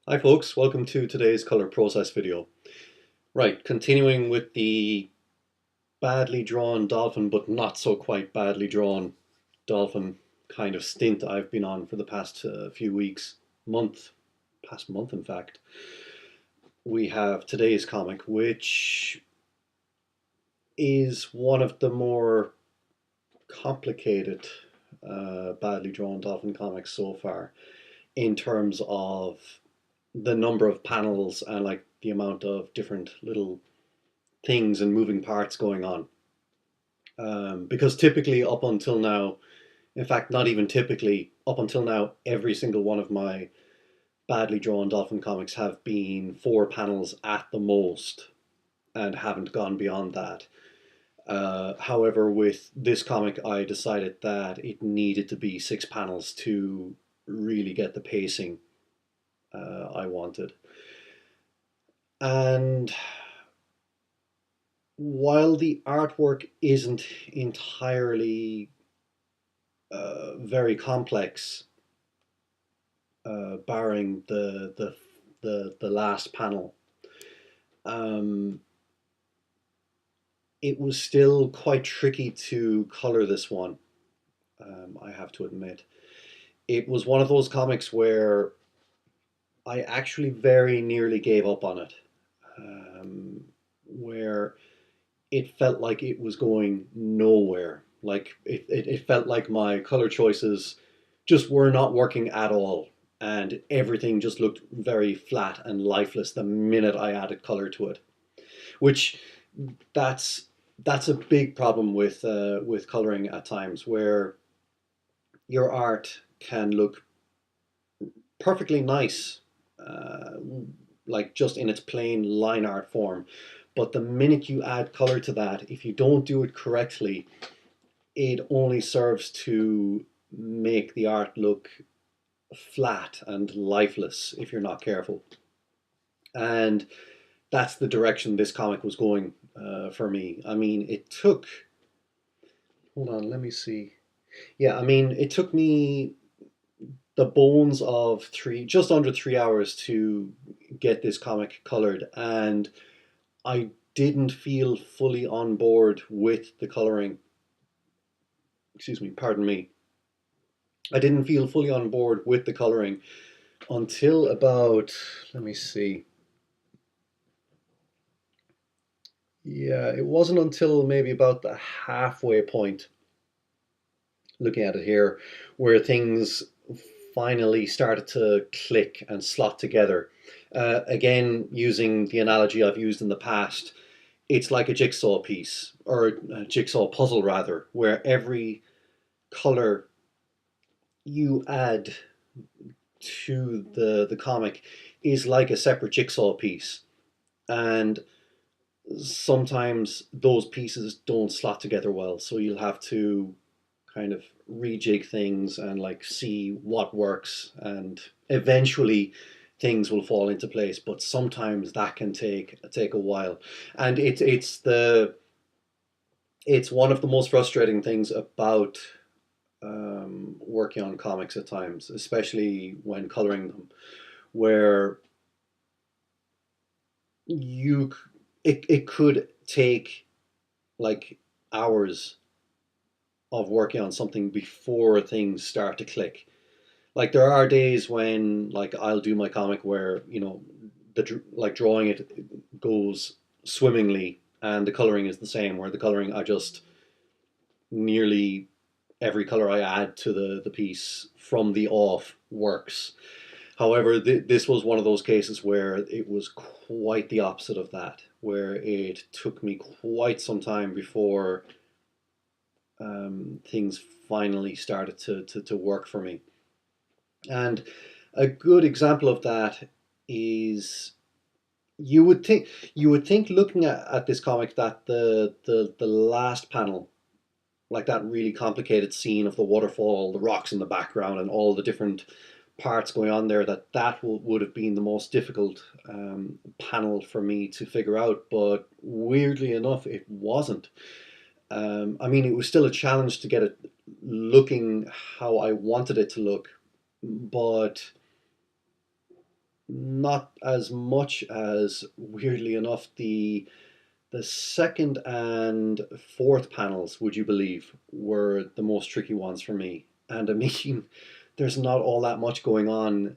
Hi folks, welcome to today's color process video. Right, continuing with the badly drawn dolphin but not so quite badly drawn dolphin kind of stint I've been on for the past few weeks, past month in fact. We have today's comic, which is one of the more complicated badly drawn dolphin comics so far in terms of the number of panels and like the amount of different little things and moving parts going on. Because typically, up until now, in fact, not even typically, up until now, every single one of my badly drawn dolphin comics have been 4 panels at the most and haven't gone beyond that. However, with this comic, I decided that it needed to be 6 panels to really get the pacing I wanted. And while the artwork isn't entirely very complex, barring the last panel, um, it was still quite tricky to color this one. I have to admit, it was one of those comics where I actually very nearly gave up on it, where it felt like it was going nowhere. Like it felt like my color choices just were not working at all. And everything just looked very flat and lifeless the minute I added color to it. Which that's that's a big problem with coloring at times, where your art can look perfectly nice, uh, like just in its plain line art form. But the minute you add color to that, if you don't do it correctly, it only serves to make the art look flat and lifeless if you're not careful. And that's the direction this comic was going for me. I mean, it took, hold on, let me see. Yeah, I mean, it took me the bones of just under 3 hours to get this comic colored. And I didn't feel fully on board with the coloring. Excuse me, pardon me. I didn't feel fully on board with the coloring until about, let me see. Yeah, it wasn't until maybe about the halfway point, looking at it here, where things finally started to click and slot together. Again, using the analogy I've used in the past, it's like a jigsaw piece, or a jigsaw puzzle rather, where every color you add to the comic is like a separate jigsaw piece. And sometimes those pieces don't slot together well, so you'll have to kind of rejig things and like see what works, and eventually things will fall into place. But sometimes that can take a while, and it's one of the most frustrating things about working on comics at times, especially when coloring them, where you it could take like hours of working on something before things start to click. Like there are days when like I'll do my comic where like drawing it goes swimmingly and the coloring is the same. Where the coloring, I just nearly every color I add to the piece from the off works. However, this was one of those cases where it was quite the opposite of that, where it took me quite some time before things finally started to work for me. And a good example of that is, you would think looking at this comic that the last panel, like that really complicated scene of the waterfall, the rocks in the background, and all the different parts going on there, that would have been the most difficult panel for me to figure out. But weirdly enough, it wasn't. I mean, it was still a challenge to get it looking how I wanted it to look, but not as much as, weirdly enough, the second and fourth panels, would you believe, were the most tricky ones for me. And I mean, there's not all that much going on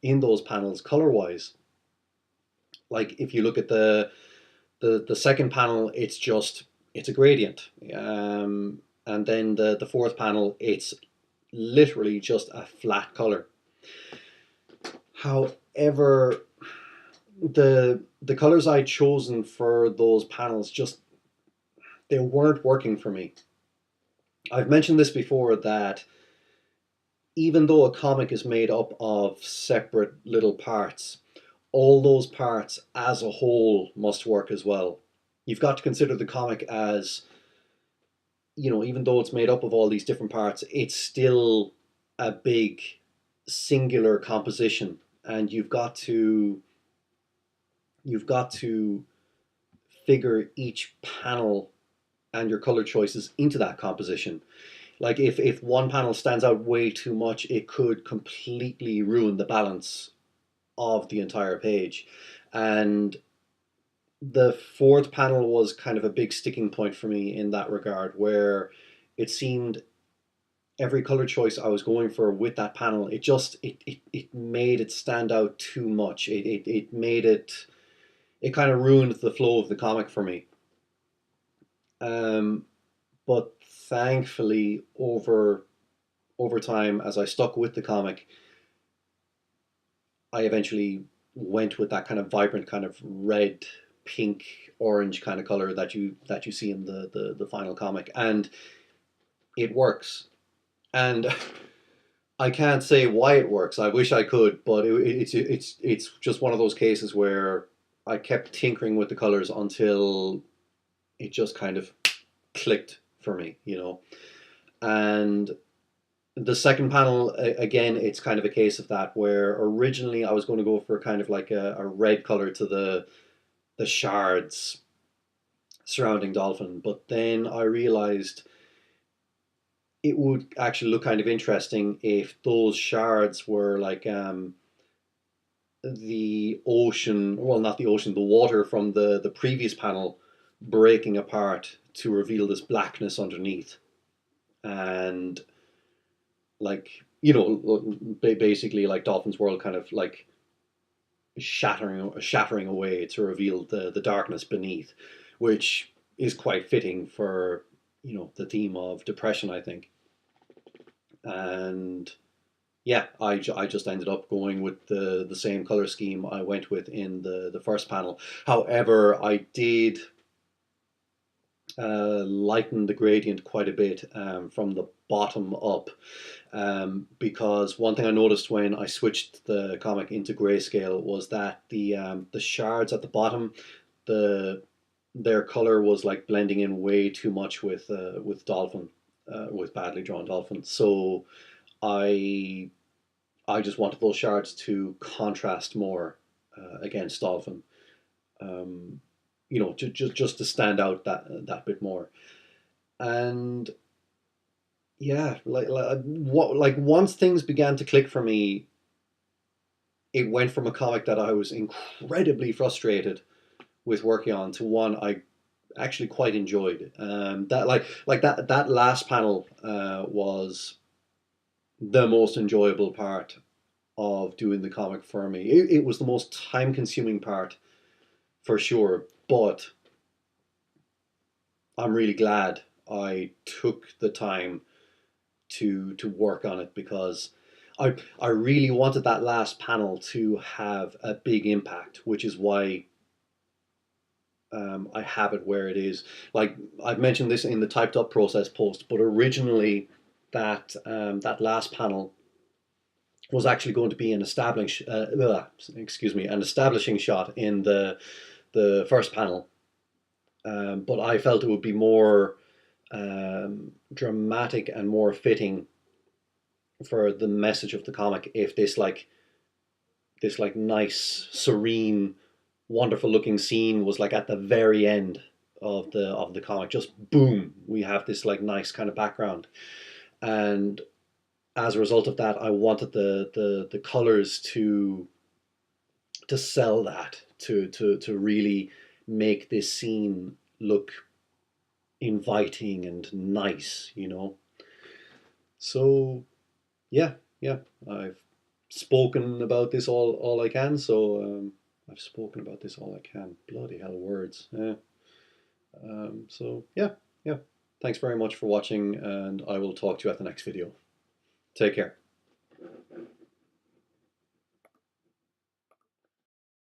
in those panels color wise. Like if you look at the second panel, it's a gradient, and then the fourth panel, it's literally just a flat color. However, the colors I'd chosen for those panels just they weren't working for me. I've mentioned this before that even though a comic is made up of separate little parts, all those parts as a whole must work as well. You've got to consider the comic as, even though it's made up of all these different parts, it's still a big singular composition, and you've got to figure each panel and your color choices into that composition. Like if one panel stands out way too much, it could completely ruin the balance of the entire page. And the fourth panel was kind of a big sticking point for me in that regard, where it seemed every color choice I was going for with that panel, it made it stand out too much. It made it kind of ruined the flow of the comic for me. Um, but thankfully, over time, as I stuck with the comic, I eventually went with that kind of vibrant, kind of red, pink, orange kind of color that you see in the final comic, and it works. And I can't say why it works. I wish I could, but it's just one of those cases where I kept tinkering with the colors until it just kind of clicked for me. And the second panel, again, it's kind of a case of that, where originally I was going to go for kind of like a red color to the shards surrounding Dolphin, but then I realized it would actually look kind of interesting if those shards were like the ocean, well, not the ocean, the water from the previous panel breaking apart to reveal this blackness underneath. And like, basically like Dolphin's world kind of like shattering away to reveal the darkness beneath, which is quite fitting for the theme of depression, I think. And yeah, I just ended up going with the same color scheme I went with in the first panel. However, I did lighten the gradient quite a bit from the bottom up, because one thing I noticed when I switched the comic into grayscale was that the shards at the bottom, the their color was like blending in way too much with Dolphin, with badly drawn Dolphin. So I I just wanted those shards to contrast more against Dolphin. Um, just to stand out that bit more. And yeah, like once things began to click for me, it went from a comic that I was incredibly frustrated with working on to one I actually quite enjoyed. That like that last panel was the most enjoyable part of doing the comic for me. It was the most time consuming part for sure, but I'm really glad I took the time to work on it, because I really wanted that last panel to have a big impact, which is why I have it where it is. Like I've mentioned this in the typed up process post, but originally that last panel was actually going to be an establishing shot in the first panel, but I felt it would be more dramatic and more fitting for the message of the comic if this nice, serene, wonderful looking scene was like at the very end of the comic. Just boom, we have this like nice kind of background, and as a result of that, I wanted the colors to to sell that, to really make this scene look inviting and nice, you know. So yeah, yeah, I've spoken about this all I can. So I've spoken about this all I can. Bloody hell, words. Yeah. So yeah, yeah. Thanks very much for watching, and I will talk to you at the next video. Take care.